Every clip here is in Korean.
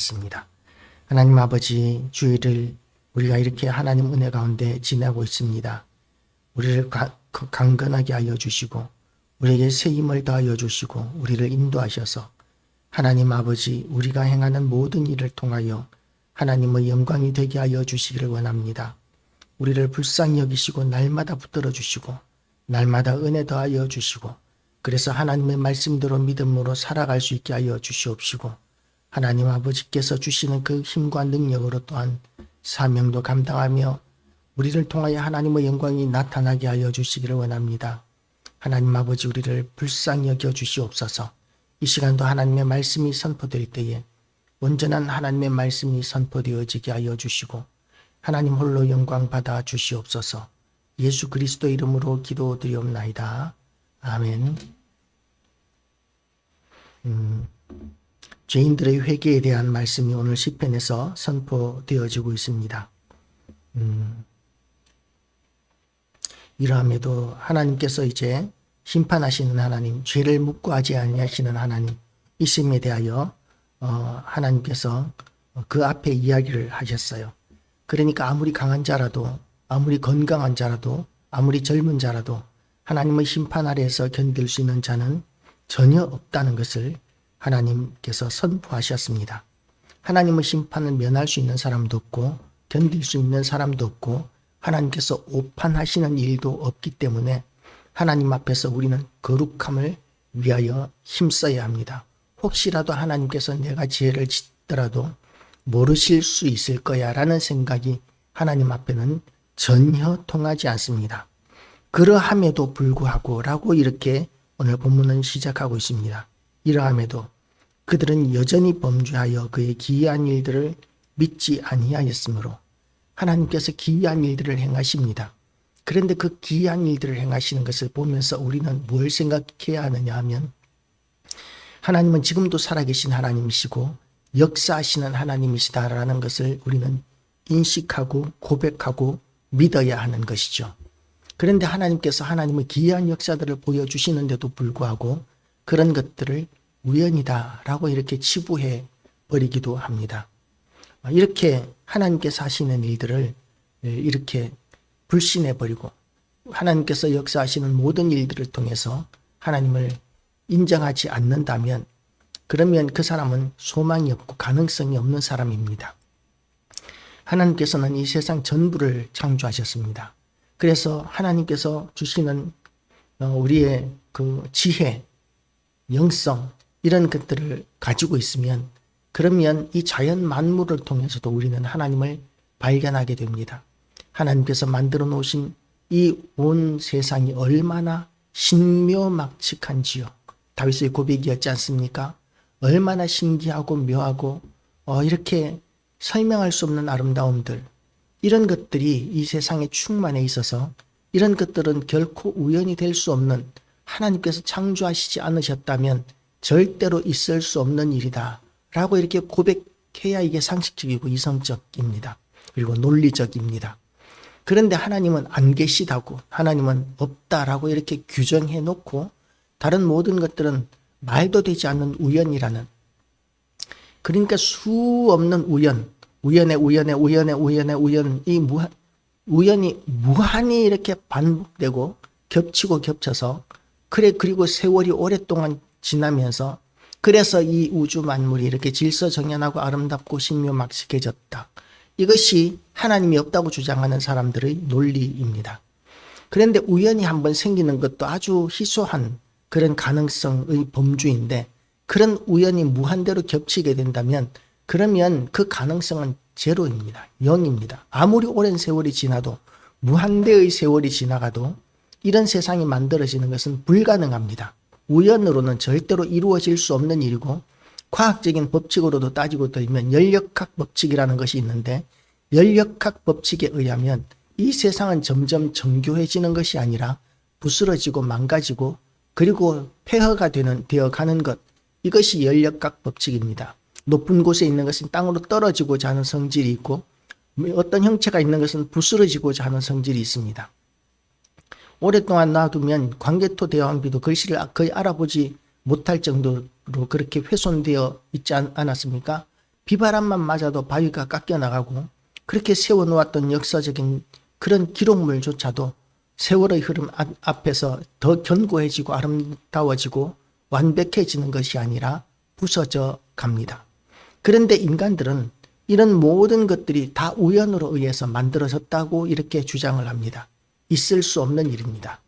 기도하겠습니다. 하나님 아버지, 주일을 우리가 이렇게 하나님 은혜 가운데 지내고 있습니다. 우리를 강건하게 하여 주시고 우리에게 새 힘을 더하여 주시고 우리를 인도하셔서 하나님 아버지, 우리가 행하는 모든 일을 통하여 하나님의 영광이 되게 하여 주시기를 원합니다. 우리를 불쌍히 여기시고 날마다 붙들어 주시고 날마다 은혜 더하여 주시고 그래서 하나님의 말씀대로 믿음으로 살아갈 수 있게 하여 주시옵시고 하나님 아버지께서 주시는 그 힘과 능력으로 또한 사명도 감당하며 우리를 통하여 하나님의 영광이 나타나게 하여 주시기를 원합니다. 하나님 아버지, 우리를 불쌍히 여겨 주시옵소서. 이 시간도 하나님의 말씀이 선포될 때에 온전한 하나님의 말씀이 선포되어지게 하여 주시고 하나님 홀로 영광 받아 주시옵소서. 예수 그리스도 이름으로 기도드리옵나이다. 아멘. 죄인들의 회개에 대한 말씀이 오늘 시편에서 선포되어지고 있습니다. 이러함에도 하나님께서 이제 심판하시는 하나님, 죄를 묵고하지 아니하시는 하나님 이심에 대하여 하나님께서 그 앞에 이야기를 하셨어요. 그러니까 아무리 강한 자라도, 아무리 건강한 자라도, 아무리 젊은 자라도 하나님의 심판 아래에서 견딜 수 있는 자는 전혀 없다는 것을 하나님께서 선포하셨습니다. 하나님의 심판을 면할 수 있는 사람도 없고 견딜 수 있는 사람도 없고 하나님께서 오판하시는 일도 없기 때문에 하나님 앞에서 우리는 거룩함을 위하여 힘써야 합니다. 혹시라도 하나님께서 내가 죄를 짓더라도 모르실 수 있을 거야 라는 생각이 하나님 앞에는 전혀 통하지 않습니다. 그러함에도 불구하고 라고 이렇게 오늘 본문은 시작하고 있습니다. 이러함에도 그들은 여전히 범죄하여 그의 기이한 일들을 믿지 아니하였으므로 하나님께서 기이한 일들을 행하십니다. 그런데 그 기이한 일들을 행하시는 것을 보면서 우리는 뭘 생각해야 하느냐 하면 하나님은 지금도 살아계신 하나님이시고 역사하시는 하나님이시다라는 것을 우리는 인식하고 고백하고 믿어야 하는 것이죠. 그런데 하나님께서 하나님의 기이한 역사들을 보여주시는데도 불구하고 그런 것들을 우연이다라고 이렇게 치부해 버리기도 합니다. 이렇게 하나님께서 하시는 일들을 이렇게 불신해 버리고 하나님께서 역사하시는 모든 일들을 통해서 하나님을 인정하지 않는다면 그러면 그 사람은 소망이 없고 가능성이 없는 사람입니다. 하나님께서는 이 세상 전부를 창조하셨습니다. 그래서 하나님께서 주시는 우리의 그 지혜, 영성 이런 것들을 가지고 있으면 그러면 이 자연 만물을 통해서도 우리는 하나님을 발견하게 됩니다. 하나님께서 만들어 놓으신 이 온 세상이 얼마나 신묘막측한지요. 다윗의 고백이었지 않습니까? 얼마나 신기하고 묘하고 이렇게 설명할 수 없는 아름다움들, 이런 것들이 이 세상에 충만해 있어서 이런 것들은 결코 우연이 될 수 없는, 하나님께서 창조하시지 않으셨다면 절대로 있을 수 없는 일이다 라고 이렇게 고백해야 이게 상식적이고 이성적입니다. 그리고 논리적입니다. 그런데 하나님은 안 계시다고, 하나님은 없다라고 이렇게 규정해 놓고 다른 모든 것들은 말도 되지 않는 우연이라는, 그러니까 수 없는 우연, 우연의 이 우연이 무한히 이렇게 반복되고 겹치고 겹쳐서 그리고 세월이 오랫동안 지나면서 그래서 이 우주 만물이 이렇게 질서정연하고 아름답고 신묘막측해졌다. 이것이 하나님이 없다고 주장하는 사람들의 논리입니다. 그런데 우연히 한번 생기는 것도 아주 희소한 그런 가능성의 범주인데 그런 우연이 무한대로 겹치게 된다면 그러면 그 가능성은 제로입니다. 0입니다. 아무리 오랜 세월이 지나도 무한대의 세월이 지나가도 이런 세상이 만들어지는 것은 불가능합니다. 우연으로는 절대로 이루어질 수 없는 일이고 과학적인 법칙으로도 따지고 들면 연력학 법칙이라는 것이 있는데 연력학 법칙에 의하면 이 세상은 점점 정교해지는 것이 아니라 부스러지고 망가지고 그리고 폐허가 되어가는 것, 이것이 연력학 법칙입니다. 높은 곳에 있는 것은 땅으로 떨어지고자 하는 성질이 있고 어떤 형체가 있는 것은 부스러지고자 하는 성질이 있습니다. 오랫동안 놔두면 광개토 대왕비도 글씨를 거의 알아보지 못할 정도로 그렇게 훼손되어 있지 않았습니까? 비바람만 맞아도 바위가 깎여 나가고 그렇게 세워놓았던 역사적인 그런 기록물조차도 세월의 흐름 앞에서 더 견고해지고 아름다워지고 완벽해지는 것이 아니라 부서져 갑니다. 그런데 인간들은 이런 모든 것들이 다 우연으로 의해서 만들어졌다고 이렇게 주장을 합니다. 있을 수 없는 일입니다.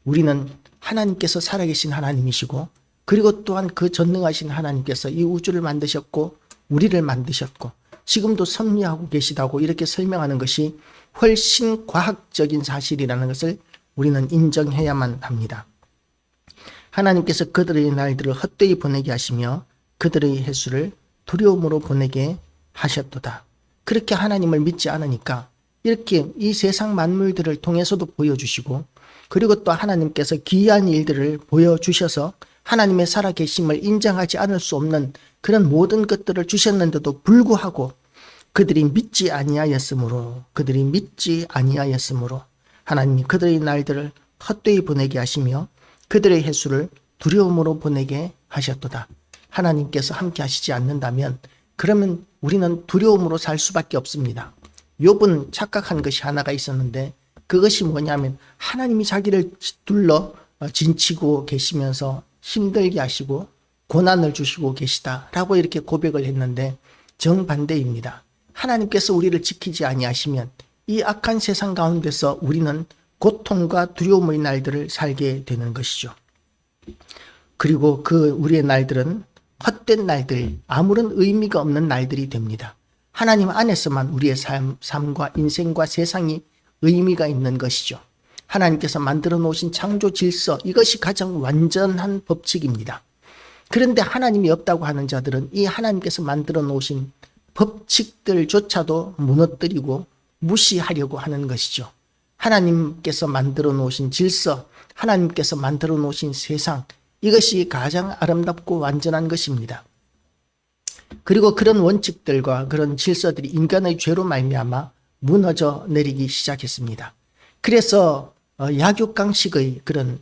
우리는 하나님께서 살아계신 하나님이시고 그리고 또한 그 전능하신 하나님께서 이 우주를 만드셨고 우리를 만드셨고 지금도 섭리하고 계시다고 이렇게 설명하는 것이 훨씬 과학적인 사실이라는 것을 우리는 인정해야만 합니다. 하나님께서 그들의 날들을 헛되이 보내게 하시며 그들의 해수를 두려움으로 보내게 하셨도다. 그렇게 하나님을 믿지 않으니까 이렇게 이 세상 만물들을 통해서도 보여주시고 그리고 또 하나님께서 기이한 일들을 보여주셔서 하나님의 살아계심을 인정하지 않을 수 없는 그런 모든 것들을 주셨는데도 불구하고 그들이 믿지 아니하였으므로 하나님이 그들의 날들을 헛되이 보내게 하시며 그들의 해수를 두려움으로 보내게 하셨도다. 하나님께서 함께 하시지 않는다면 그러면 우리는 두려움으로 살 수밖에 없습니다. 욥은 착각한 것이 하나가 있었는데 그것이 뭐냐면 하나님이 자기를 둘러 진치고 계시면서 힘들게 하시고 고난을 주시고 계시다라고 이렇게 고백을 했는데 정반대입니다. 하나님께서 우리를 지키지 아니하시면 이 악한 세상 가운데서 우리는 고통과 두려움의 날들을 살게 되는 것이죠. 그리고 그 우리의 날들은 헛된 날들, 아무런 의미가 없는 날들이 됩니다. 하나님 안에서만 우리의 삶과 인생과 세상이 의미가 있는 것이죠. 하나님께서 만들어 놓으신 창조 질서, 이것이 가장 완전한 법칙입니다. 그런데 하나님이 없다고 하는 자들은 이 하나님께서 만들어 놓으신 법칙들조차도 무너뜨리고 무시하려고 하는 것이죠. 하나님께서 만들어 놓으신 질서, 하나님께서 만들어 놓으신 세상, 이것이 가장 아름답고 완전한 것입니다. 그리고 그런 원칙들과 그런 질서들이 인간의 죄로 말미암아 무너져 내리기 시작했습니다. 그래서 약육강식의 그런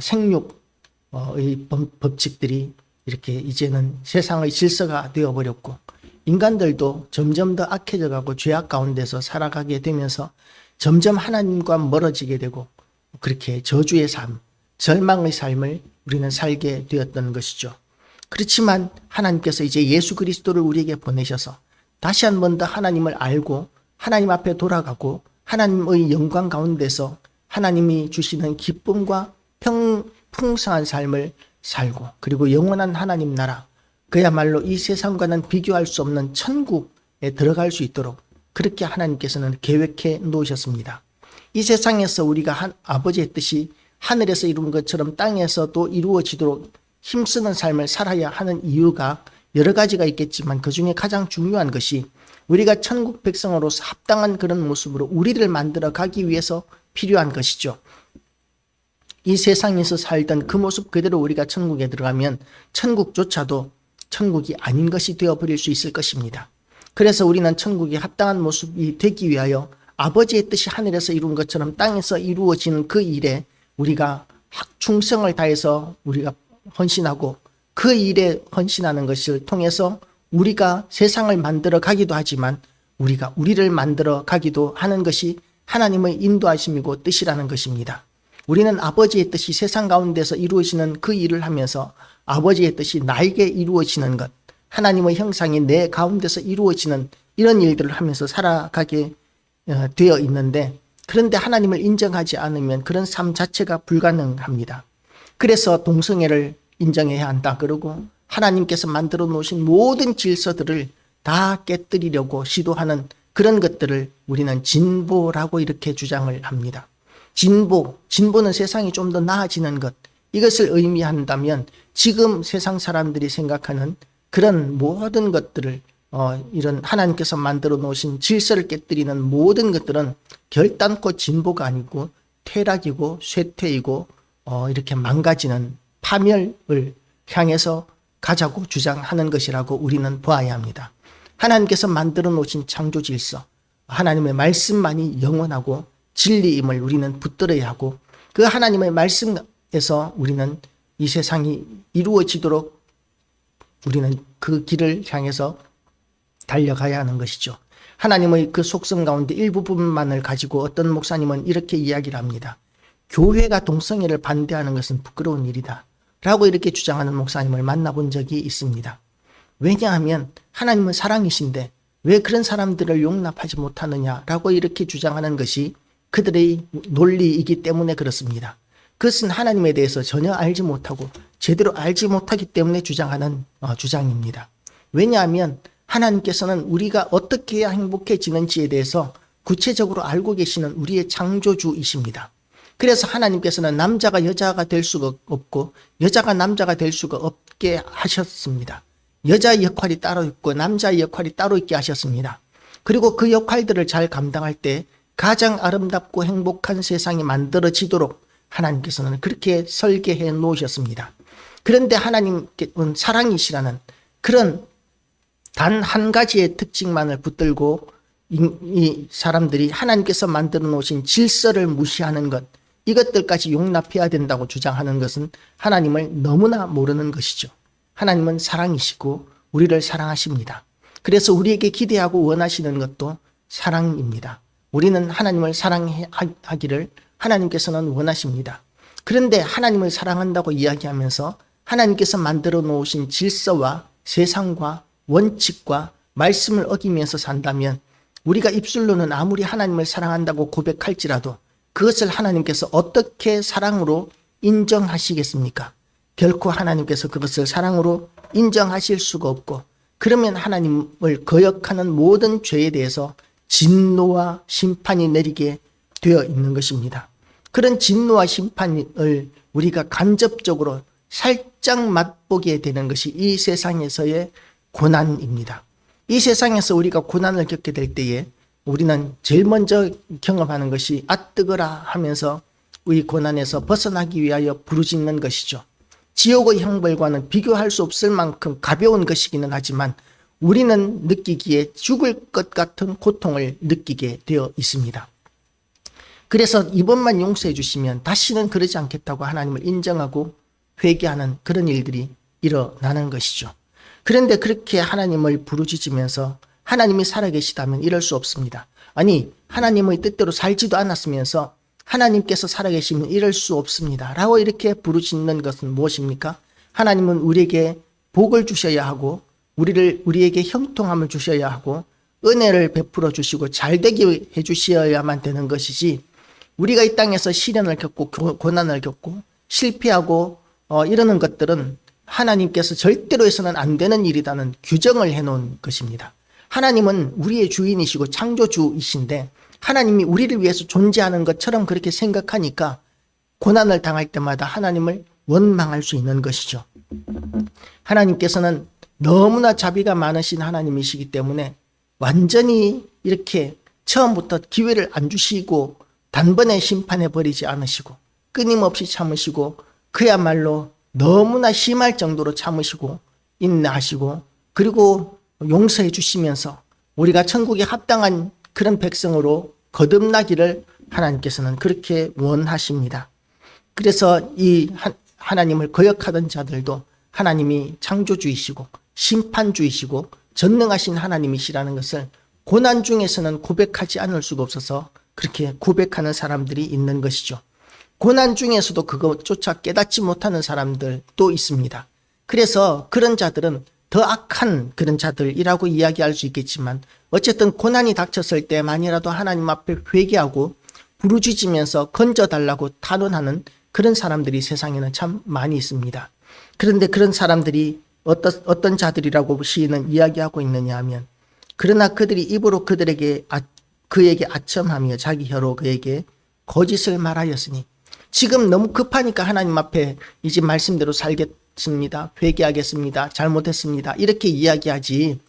생육의 법칙들이 이렇게 이제는 세상의 질서가 되어버렸고 인간들도 점점 더 악해져 가고 죄악 가운데서 살아가게 되면서 점점 하나님과 멀어지게 되고 그렇게 저주의 삶, 절망의 삶을 우리는 살게 되었던 것이죠. 그렇지만 하나님께서 이제 예수 그리스도를 우리에게 보내셔서 다시 한 번 더 하나님을 알고 하나님 앞에 돌아가고 하나님의 영광 가운데서 하나님이 주시는 기쁨과 풍성한 삶을 살고 그리고 영원한 하나님 나라, 그야말로 이 세상과는 비교할 수 없는 천국에 들어갈 수 있도록 그렇게 하나님께서는 계획해 놓으셨습니다. 이 세상에서 우리가 아버지의 뜻이 하늘에서 이룬 것처럼 땅에서도 이루어지도록 힘쓰는 삶을 살아야 하는 이유가 여러 가지가 있겠지만 그중에 가장 중요한 것이 우리가 천국 백성으로서 합당한 그런 모습으로 우리를 만들어 가기 위해서 필요한 것이죠. 이 세상에서 살던 그 모습 그대로 우리가 천국에 들어가면 천국조차도 천국이 아닌 것이 되어버릴 수 있을 것입니다. 그래서 우리는 천국이 합당한 모습이 되기 위하여 아버지의 뜻이 하늘에서 이룬 것처럼 땅에서 이루어지는 그 일에 우리가 충성을 다해서 우리가 헌신하고 그 일에 헌신하는 것을 통해서 우리가 세상을 만들어 가기도 하지만 우리가 우리를 만들어 가기도 하는 것이 하나님의 인도하심이고 뜻이라는 것입니다. 우리는 아버지의 뜻이 세상 가운데서 이루어지는 그 일을 하면서 아버지의 뜻이 나에게 이루어지는 것, 하나님의 형상이 내 가운데서 이루어지는 이런 일들을 하면서 살아가게 되어 있는데 그런데 하나님을 인정하지 않으면 그런 삶 자체가 불가능합니다. 그래서 동성애를 인정해야 한다 그러고 하나님께서 만들어 놓으신 모든 질서들을 다 깨뜨리려고 시도하는 그런 것들을 우리는 진보라고 이렇게 주장을 합니다. 진보는 세상이 좀 더 나아지는 것, 이것을 의미한다면 지금 세상 사람들이 생각하는 그런 모든 것들을 이런 하나님께서 만들어 놓으신 질서를 깨뜨리는 모든 것들은 결단코 진보가 아니고 퇴락이고 쇠퇴이고 이렇게 망가지는 파멸을 향해서 가자고 주장하는 것이라고 우리는 보아야 합니다. 하나님께서 만들어 놓으신 창조 질서, 하나님의 말씀만이 영원하고 진리임을 우리는 붙들어야 하고 그 하나님의 말씀에서 우리는 이 세상이 이루어지도록 우리는 그 길을 향해서 달려가야 하는 것이죠. 하나님의 그 속성 가운데 일부분만을 가지고 어떤 목사님은 이렇게 이야기를 합니다. 교회가 동성애를 반대하는 것은 부끄러운 일이다 라고 이렇게 주장하는 목사님을 만나본 적이 있습니다. 왜냐하면 하나님은 사랑이신데 왜 그런 사람들을 용납하지 못하느냐라고 이렇게 주장하는 것이 그들의 논리이기 때문에 그렇습니다. 그것은 하나님에 대해서 전혀 알지 못하고 제대로 알지 못하기 때문에 주장하는 주장입니다. 왜냐하면 하나님께서는 우리가 어떻게 해야 행복해지는지에 대해서 구체적으로 알고 계시는 우리의 창조주이십니다. 그래서 하나님께서는 남자가 여자가 될 수가 없고 여자가 남자가 될 수가 없게 하셨습니다. 여자의 역할이 따로 있고 남자의 역할이 따로 있게 하셨습니다. 그리고 그 역할들을 잘 감당할 때 가장 아름답고 행복한 세상이 만들어지도록 하나님께서는 그렇게 설계해 놓으셨습니다. 그런데 하나님께서는 사랑이시라는 그런 단 한 가지의 특징만을 붙들고 이 사람들이 하나님께서 만들어 놓으신 질서를 무시하는 것, 이것들까지 용납해야 된다고 주장하는 것은 하나님을 너무나 모르는 것이죠. 하나님은 사랑이시고 우리를 사랑하십니다. 그래서 우리에게 기대하고 원하시는 것도 사랑입니다. 우리는 하나님을 사랑하기를 하나님께서는 원하십니다. 그런데 하나님을 사랑한다고 이야기하면서 하나님께서 만들어 놓으신 질서와 세상과 원칙과 말씀을 어기면서 산다면 우리가 입술로는 아무리 하나님을 사랑한다고 고백할지라도 그것을 하나님께서 어떻게 사랑으로 인정하시겠습니까? 결코 하나님께서 그것을 사랑으로 인정하실 수가 없고, 그러면 하나님을 거역하는 모든 죄에 대해서 진노와 심판이 내리게 되어 있는 것입니다. 그런 진노와 심판을 우리가 간접적으로 살짝 맛보게 되는 것이 이 세상에서의 고난입니다. 이 세상에서 우리가 고난을 겪게 될 때에 우리는 제일 먼저 경험하는 것이 뜨거라 하면서 이 고난에서 벗어나기 위하여 부르짖는 것이죠. 지옥의 형벌과는 비교할 수 없을 만큼 가벼운 것이기는 하지만 우리는 느끼기에 죽을 것 같은 고통을 느끼게 되어 있습니다. 그래서 이번만 용서해 주시면 다시는 그러지 않겠다고 하나님을 인정하고 회개하는 그런 일들이 일어나는 것이죠. 그런데 그렇게 하나님을 부르짖으면서 하나님이 살아계시다면 이럴 수 없습니다. 아니, 하나님의 뜻대로 살지도 않았으면서 하나님께서 살아계시면 이럴 수 없습니다 라고 이렇게 부르짖는 것은 무엇입니까? 하나님은 우리에게 복을 주셔야 하고 우리에게 형통함을 주셔야 하고 은혜를 베풀어 주시고 잘되게 해주셔야만 되는 것이지, 우리가 이 땅에서 시련을 겪고 고난을 겪고 실패하고 이러는 것들은 하나님께서 절대로 해서는 안 되는 일이라는 규정을 해놓은 것입니다. 하나님은 우리의 주인이시고 창조주이신데 하나님이 우리를 위해서 존재하는 것처럼 그렇게 생각하니까 고난을 당할 때마다 하나님을 원망할 수 있는 것이죠. 하나님께서는 너무나 자비가 많으신 하나님이시기 때문에 완전히 이렇게 처음부터 기회를 안 주시고 단번에 심판해 버리지 않으시고 끊임없이 참으시고 그야말로 너무나 심할 정도로 참으시고 인내하시고 그리고 용서해 주시면서 우리가 천국에 합당한 그런 백성으로 거듭나기를 하나님께서는 그렇게 원하십니다. 그래서 이 하나님을 거역하던 자들도 하나님이 창조주이시고 심판주이시고 전능하신 하나님이시라는 것을 고난 중에서는 고백하지 않을 수가 없어서 그렇게 고백하는 사람들이 있는 것이죠. 고난 중에서도 그것조차 깨닫지 못하는 사람들도 있습니다. 그래서 그런 자들은 더 악한 그런 자들이라고 이야기할 수 있겠지만 어쨌든 고난이 닥쳤을 때만이라도 하나님 앞에 회개하고 부르짖으면서 건져달라고 탄원하는 그런 사람들이 세상에는 참 많이 있습니다. 그런데 그런 사람들이 어떤 자들이라고 시인은 이야기하고 있느냐 하면, 그러나 그들이 입으로 그에게 아첨하며 자기 혀로 그에게 거짓을 말하였으니, 지금 너무 급하니까 하나님 앞에 이제 말씀대로 살겠습니다, 회개하겠습니다, 잘못했습니다 이렇게 이야기하지,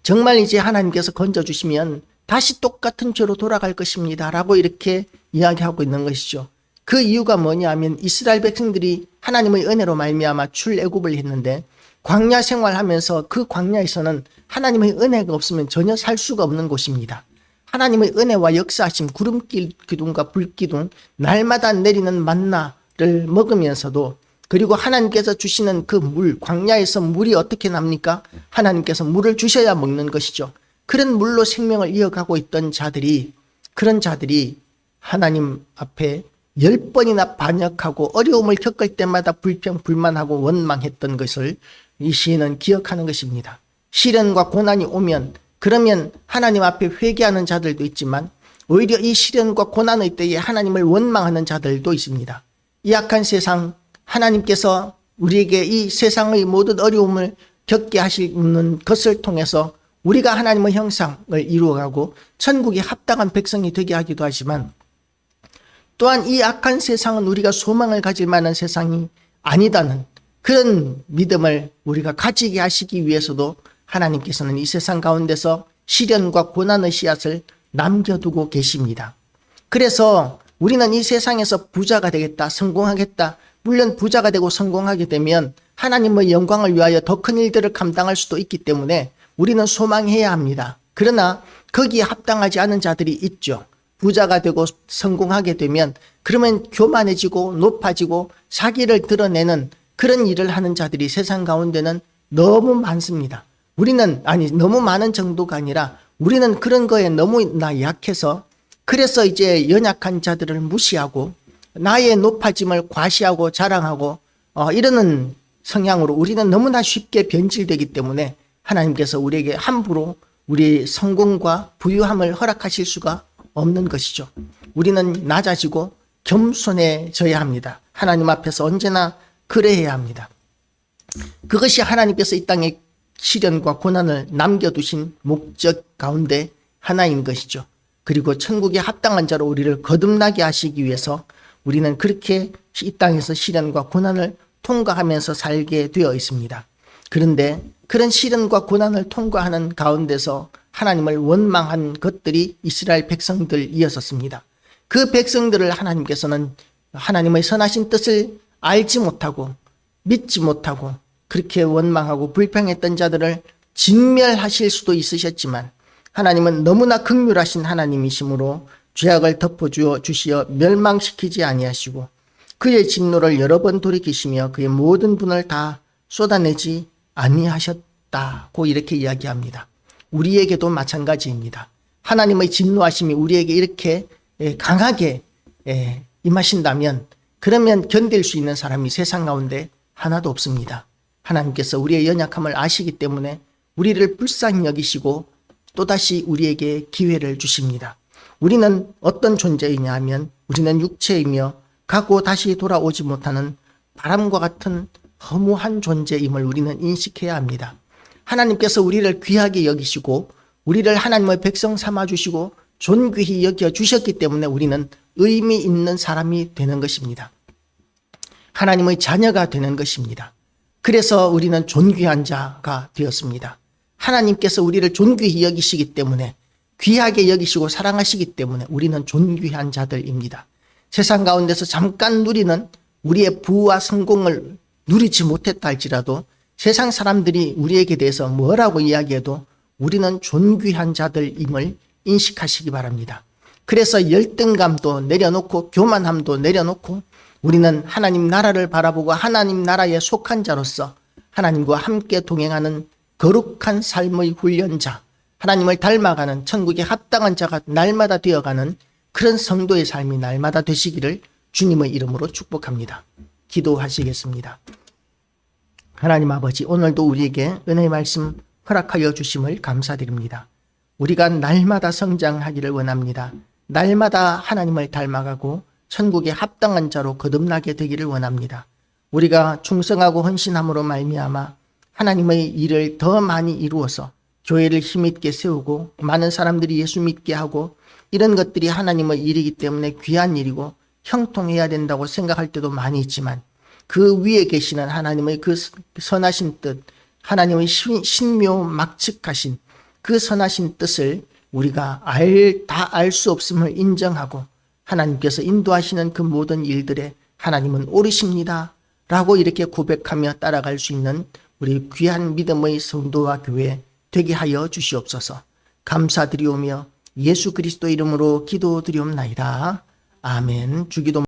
정말 이제 하나님께서 건져주시면 다시 똑같은 죄로 돌아갈 것입니다 라고 이렇게 이야기하고 있는 것이죠. 그 이유가 뭐냐 하면 이스라엘 백성들이 하나님의 은혜로 말미암아 출애굽을 했는데 광야 생활하면서 그 광야에서는 하나님의 은혜가 없으면 전혀 살 수가 없는 곳입니다. 하나님의 은혜와 역사하심, 구름 기둥과 불 기둥, 날마다 내리는 만나를 먹으면서도 그리고 하나님께서 주시는 그 물, 광야에서 물이 어떻게 납니까? 하나님께서 물을 주셔야 먹는 것이죠. 그런 물로 생명을 이어가고 있던 자들이, 그런 자들이 하나님 앞에 10번이나 반역하고 어려움을 겪을 때마다 불평, 불만하고 원망했던 것을 이 시인은 기억하는 것입니다. 시련과 고난이 오면, 그러면 하나님 앞에 회개하는 자들도 있지만 오히려 이 시련과 고난의 때에 하나님을 원망하는 자들도 있습니다. 이 악한 세상, 하나님께서 우리에게 이 세상의 모든 어려움을 겪게 하시는 것을 통해서 우리가 하나님의 형상을 이루어가고 천국에 합당한 백성이 되게 하기도 하지만, 또한 이 악한 세상은 우리가 소망을 가질 만한 세상이 아니다는 그런 믿음을 우리가 가지게 하시기 위해서도 하나님께서는 이 세상 가운데서 시련과 고난의 씨앗을 남겨두고 계십니다. 그래서 우리는 이 세상에서 부자가 되겠다, 성공하겠다, 물론 부자가 되고 성공하게 되면 하나님의 영광을 위하여 더 큰 일들을 감당할 수도 있기 때문에 우리는 소망해야 합니다. 그러나 거기에 합당하지 않은 자들이 있죠. 부자가 되고 성공하게 되면 그러면 교만해지고 높아지고 자기를 드러내는 그런 일을 하는 자들이 세상 가운데는 너무 많습니다. 우리는, 너무 많은 정도가 아니라 우리는 그런 거에 너무나 약해서, 그래서 이제 연약한 자들을 무시하고 나의 높아짐을 과시하고 자랑하고 이러는 성향으로 우리는 너무나 쉽게 변질되기 때문에 하나님께서 우리에게 함부로 우리의 성공과 부유함을 허락하실 수가 없는 것이죠. 우리는 낮아지고 겸손해져야 합니다. 하나님 앞에서 언제나 그래야 합니다. 그것이 하나님께서 이 땅에 시련과 고난을 남겨두신 목적 가운데 하나인 것이죠. 그리고 천국에 합당한 자로 우리를 거듭나게 하시기 위해서 우리는 그렇게 이 땅에서 시련과 고난을 통과하면서 살게 되어 있습니다. 그런데 그런 시련과 고난을 통과하는 가운데서 하나님을 원망한 것들이 이스라엘 백성들이었습니다. 그 백성들을 하나님께서는 하나님의 선하신 뜻을 알지 못하고 믿지 못하고 그렇게 원망하고 불평했던 자들을 진멸하실 수도 있으셨지만, 하나님은 너무나 긍휼하신 하나님이시므로 죄악을 덮어주시어 멸망시키지 아니하시고 그의 진노를 여러 번 돌이키시며 그의 모든 분을 다 쏟아내지 아니하셨다고 이렇게 이야기합니다. 우리에게도 마찬가지입니다. 하나님의 진노하심이 우리에게 이렇게 강하게 임하신다면, 그러면 견딜 수 있는 사람이 세상 가운데 하나도 없습니다. 하나님께서 우리의 연약함을 아시기 때문에 우리를 불쌍히 여기시고 또다시 우리에게 기회를 주십니다. 우리는 어떤 존재이냐 하면 우리는 육체이며 가고 다시 돌아오지 못하는 바람과 같은 허무한 존재임을 우리는 인식해야 합니다. 하나님께서 우리를 귀하게 여기시고 우리를 하나님의 백성 삼아주시고 존귀히 여겨주셨기 때문에 우리는 의미 있는 사람이 되는 것입니다. 하나님의 자녀가 되는 것입니다. 그래서 우리는 존귀한 자가 되었습니다. 하나님께서 우리를 존귀히 여기시기 때문에, 귀하게 여기시고 사랑하시기 때문에 우리는 존귀한 자들입니다. 세상 가운데서 잠깐 누리는 우리의 부와 성공을 누리지 못했다 할지라도 세상 사람들이 우리에게 대해서 뭐라고 이야기해도 우리는 존귀한 자들임을 인식하시기 바랍니다. 그래서 열등감도 내려놓고 교만함도 내려놓고 우리는 하나님 나라를 바라보고 하나님 나라에 속한 자로서 하나님과 함께 동행하는 거룩한 삶의 훈련자, 하나님을 닮아가는 천국에 합당한 자가 날마다 되어가는 그런 성도의 삶이 날마다 되시기를 주님의 이름으로 축복합니다. 기도하시겠습니다. 하나님 아버지, 오늘도 우리에게 은혜의 말씀 허락하여 주심을 감사드립니다. 우리가 날마다 성장하기를 원합니다. 날마다 하나님을 닮아가고 천국에 합당한 자로 거듭나게 되기를 원합니다. 우리가 충성하고 헌신함으로 말미암아 하나님의 일을 더 많이 이루어서 교회를 힘있게 세우고 많은 사람들이 예수 믿게 하고 이런 것들이 하나님의 일이기 때문에 귀한 일이고 형통해야 된다고 생각할 때도 많이 있지만, 그 위에 계시는 하나님의 그 선하신 뜻, 하나님의 신묘막측하신 그 선하신 뜻을 우리가 다 알 수 없음을 인정하고 하나님께서 인도하시는 그 모든 일들에 하나님은 옳으십니다 라고 이렇게 고백하며 따라갈 수 있는 우리 귀한 믿음의 성도와 교회 되게 하여 주시옵소서. 감사드리오며 예수 그리스도 이름으로 기도드리옵나이다. 아멘. 주기도